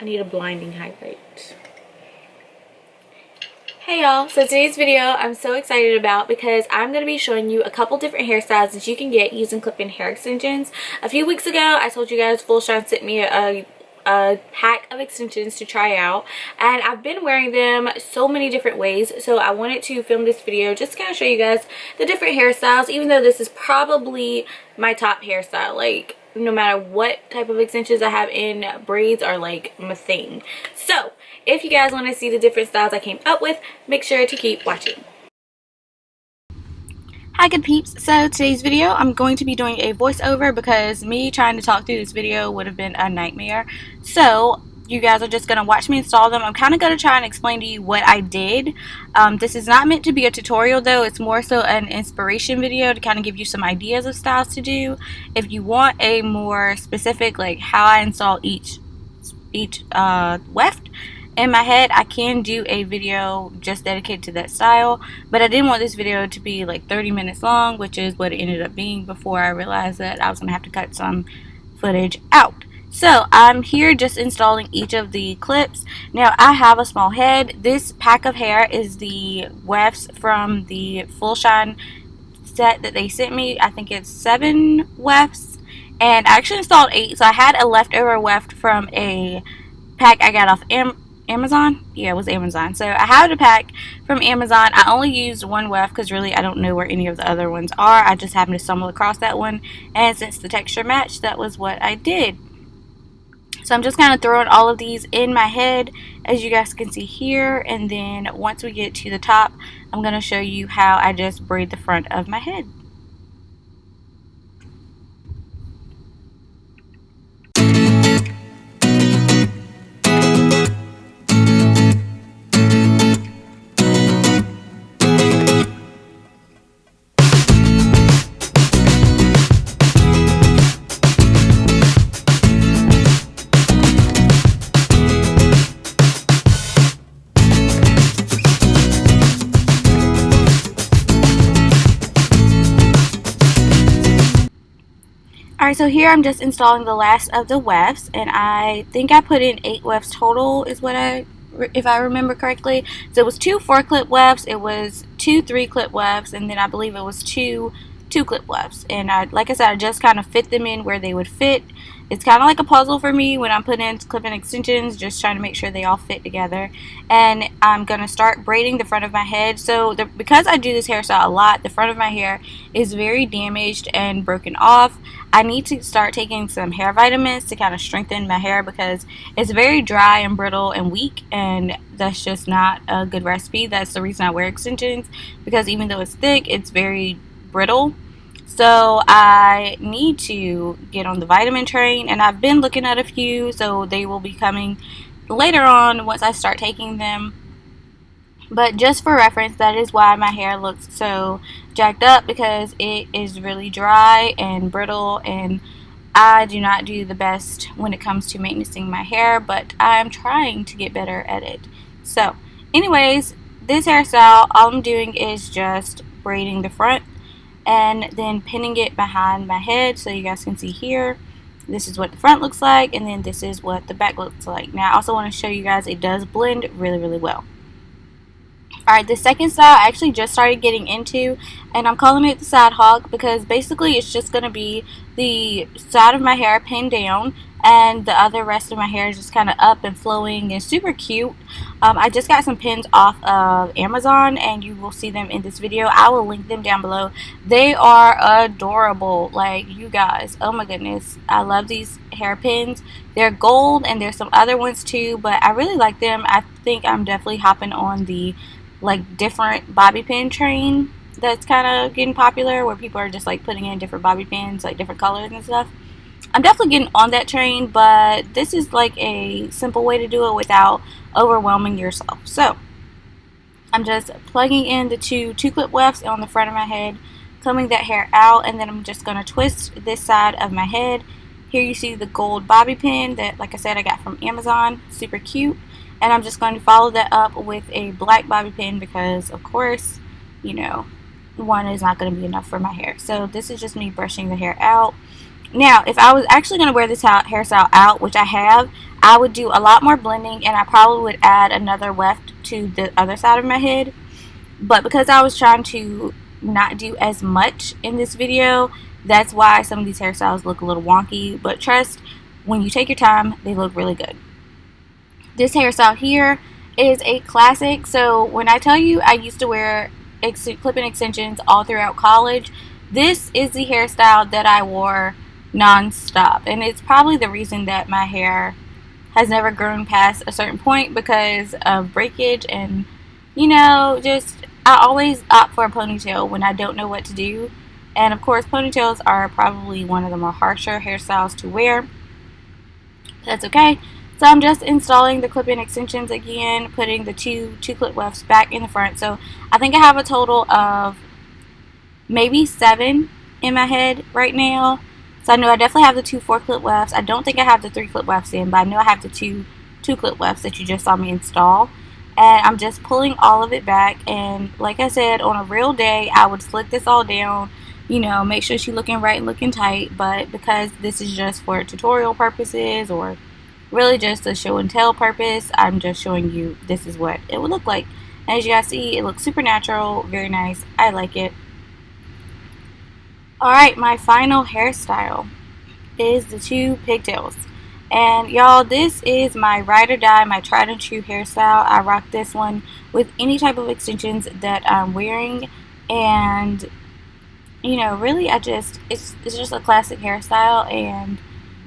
I need a blinding highlight. Hey y'all, so today's video I'm so excited about because I'm going to be showing you a couple different hairstyles that you can get using clip-in hair extensions. A few weeks ago I told you guys Full Shine sent me a pack of extensions to try out, and I've been wearing them so many different ways, so I wanted to film this video just to kind of show you guys the different hairstyles, even though this is probably my top hairstyle. Like, no matter what type of extensions I have in, braids are like my thing. So if you guys want to see the different styles I came up with, make sure to keep watching. Hi good peeps, so today's video I'm going to be doing a voiceover because me trying to talk through this video would have been a nightmare. So you guys are just going to watch me install them. I'm kind of going to try and explain to you what I did. This is not meant to be a tutorial though, it's more so an inspiration video to kind of give you some ideas of styles to do. If you want a more specific, like how I install each weft in my head, I can do a video just dedicated to that style, but I didn't want this video to be like 30 minutes long, which is what it ended up being before I realized that I was going to have to cut some footage out. So I'm here just installing each of the clips. Now I have a small head. This pack of hair is the wefts from the Full Shine set that they sent me. I think it's 7 wefts, and I actually installed 8, so I had a leftover weft from a pack I got off Amazon. Yeah, it was Amazon. So I had a pack from Amazon. I only used one weft because really I don't know where any of the other ones are. I just happened to stumble across that one, and since the texture matched, that was what I did. So I'm just kind of throwing all of these in my head, as you guys can see here, and then once we get to the top, I'm going to show you how I just braid the front of my head. Alright, so here I'm just installing the last of the wefts, and I think I put in 8 wefts total is what if I remember correctly. So it was 2 4-clip wefts, it was 2 3-clip wefts, and then I believe it was 2 2-clip wefts. And like I said, I just kind of fit them in where they would fit. It's kind of like a puzzle for me when I'm putting in clip-in extensions, just trying to make sure they all fit together. And I'm going to start braiding the front of my head. So because I do this hairstyle a lot, the front of my hair is very damaged and broken off. I need to start taking some hair vitamins to kind of strengthen my hair because it's very dry and brittle and weak, and that's just not a good recipe. That's the reason I wear extensions, because even though it's thick, it's very brittle. So I need to get on the vitamin train, and I've been looking at a few, so they will be coming later on once I start taking them. But just for reference, that is why my hair looks so jacked up, because it is really dry and brittle, and I do not do the best when it comes to maintaining my hair, but I'm trying to get better at it. So anyways, this hairstyle, all I'm doing is just braiding the front and then pinning it behind my head, so you guys can see here. This is what the front looks like, and then this is what the back looks like. Now I also want to show you guys it does blend really, really well. Alright, the second style I actually just started getting into, and I'm calling it the side hog because basically it's just going to be the side of my hair pinned down, and the other rest of my hair is just kind of up and flowing and super cute. I just got some pins off of Amazon, and you will see them in this video. I will link them down below. They are adorable. Like, you guys, oh my goodness, I love these hair pins. They're gold, and there's some other ones too, but I really like them. I think I'm definitely hopping on the like different bobby pin train that's kind of getting popular, where people are just like putting in different bobby pins, like different colors and stuff. I'm definitely getting on that train, but this is like a simple way to do it without overwhelming yourself. So I'm just plugging in the 2 clip wefts on the front of my head, combing that hair out, and then I'm just going to twist this side of my head. Here you see the gold bobby pin that, like I said, I got from Amazon. Super cute. And I'm just going to follow that up with a black bobby pin because, of course, you know, one is not going to be enough for my hair. So this is just me brushing the hair out. Now, if I was actually going to wear this hairstyle out, which I have, I would do a lot more blending, and I probably would add another weft to the other side of my head. But because I was trying to not do as much in this video, that's why some of these hairstyles look a little wonky. But trust, when you take your time, they look really good. This hairstyle here is a classic. So when I tell you I used to wear clip-in extensions all throughout college, this is the hairstyle that I wore non-stop. And it's probably the reason that my hair has never grown past a certain point because of breakage, and just I always opt for a ponytail when I don't know what to do. And of course, ponytails are probably one of the more harsher hairstyles to wear. That's okay. So I'm just installing the clip-in extensions again, putting the two clip wefts back in the front. So I think I have a total of maybe 7 in my head right now. So I know I definitely have the 2 4-clip wefts. I don't think I have the 3-clip wefts in, but I know I have the 2 2-clip wefts that you just saw me install. And I'm just pulling all of it back. And like I said, on a real day, I would slick this all down, make sure she's looking right and looking tight. But because this is just for tutorial purposes, or really just a show and tell purpose, I'm just showing you this is what it would look like. And as you guys see, it looks super natural, very nice. I like it. Alright, my final hairstyle is the 2 pigtails. And y'all, this is my ride or die, my tried and true hairstyle. I rock this one with any type of extensions that I'm wearing. And really it's just a classic hairstyle, and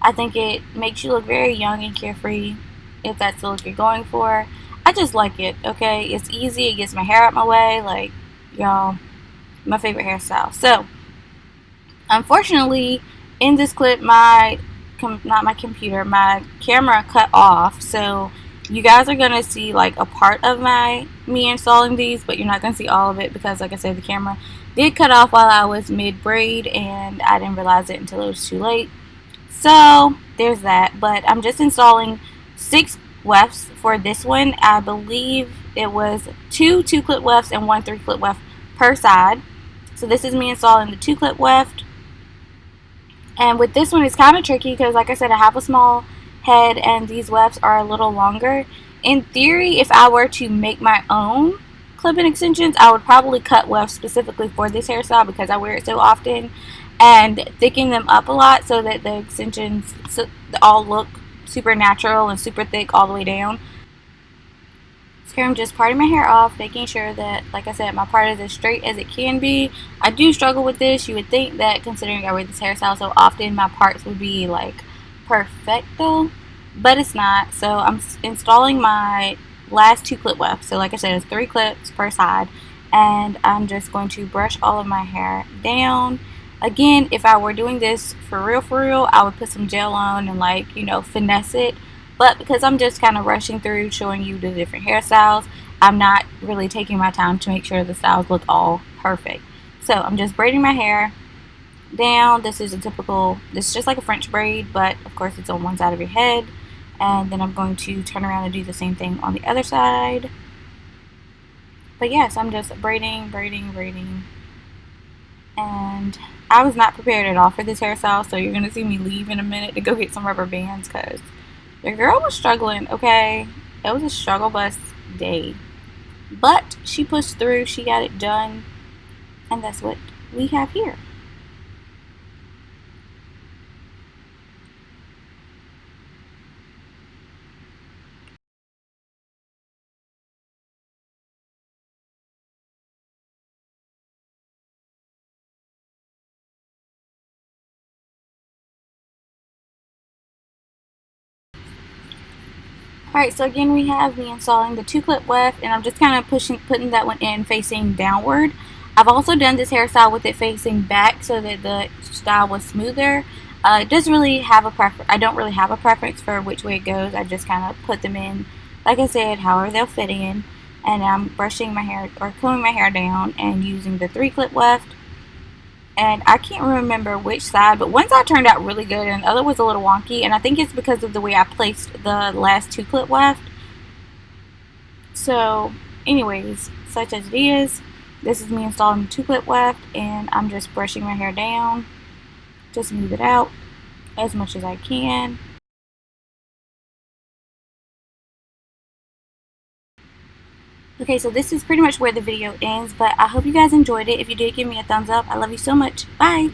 I think it makes you look very young and carefree if that's the look you're going for. I just like it, okay? It's easy, it gets my hair out my way, like, y'all, my favorite hairstyle. So unfortunately, in this clip, my camera cut off, so you guys are gonna see like a part of me installing these, but you're not gonna see all of it because, like I said, the camera did cut off while I was mid braid, and I didn't realize it until it was too late. So there's that. But I'm just installing 6 wefts for this one. I believe it was 2 2-clip wefts and 1 3-clip weft per side. So this is me installing the 2-clip weft. And with this one, it's kind of tricky because, like I said, I have a small head and these wefts are a little longer. In theory, if I were to make my own clip-in extensions, I would probably cut wefts specifically for this hairstyle because I wear it so often, and thicken them up a lot so that the extensions all look super natural and super thick all the way down. So here I'm just parting my hair off, making sure that, like I said, my part is as straight as it can be. I do struggle with this. You would think that considering I wear this hairstyle so often, my parts would be like perfecto, but it's not. So I'm installing my last 2 clip wefts. So like I said, it's 3 clips per side, and I'm just going to brush all of my hair down. Again, if I were doing this for real, I would put some gel on and finesse it. But because I'm just kind of rushing through showing you the different hairstyles, I'm not really taking my time to make sure the styles look all perfect. So I'm just braiding my hair down. This is just like a French braid, but of course it's on one side of your head. And then I'm going to turn around and do the same thing on the other side. But yes, I'm just braiding. And I was not prepared at all for this hairstyle, so you're going to see me leave in a minute to go get some rubber bands because the girl was struggling, okay? It was a struggle bus day. But she pushed through, she got it done, and that's what we have here. Alright, so again we have me installing the 2-clip weft, and I'm just kind of putting that one in facing downward. I've also done this hairstyle with it facing back so that the style was smoother. It doesn't really have a preference. I don't really have a preference for which way it goes. I just kind of put them in, like I said, however they'll fit in. And I'm brushing my hair or combing my hair down and using the 3-clip weft. And I can't remember which side, but one side turned out really good and the other was a little wonky, and I think it's because of the way I placed the last 2-clip weft. So anyways, such as it is, this is me installing the 2-clip weft, and I'm just brushing my hair down to smooth it out as much as I can. Okay, so this is pretty much where the video ends, but I hope you guys enjoyed it. If you did, give me a thumbs up. I love you so much. Bye!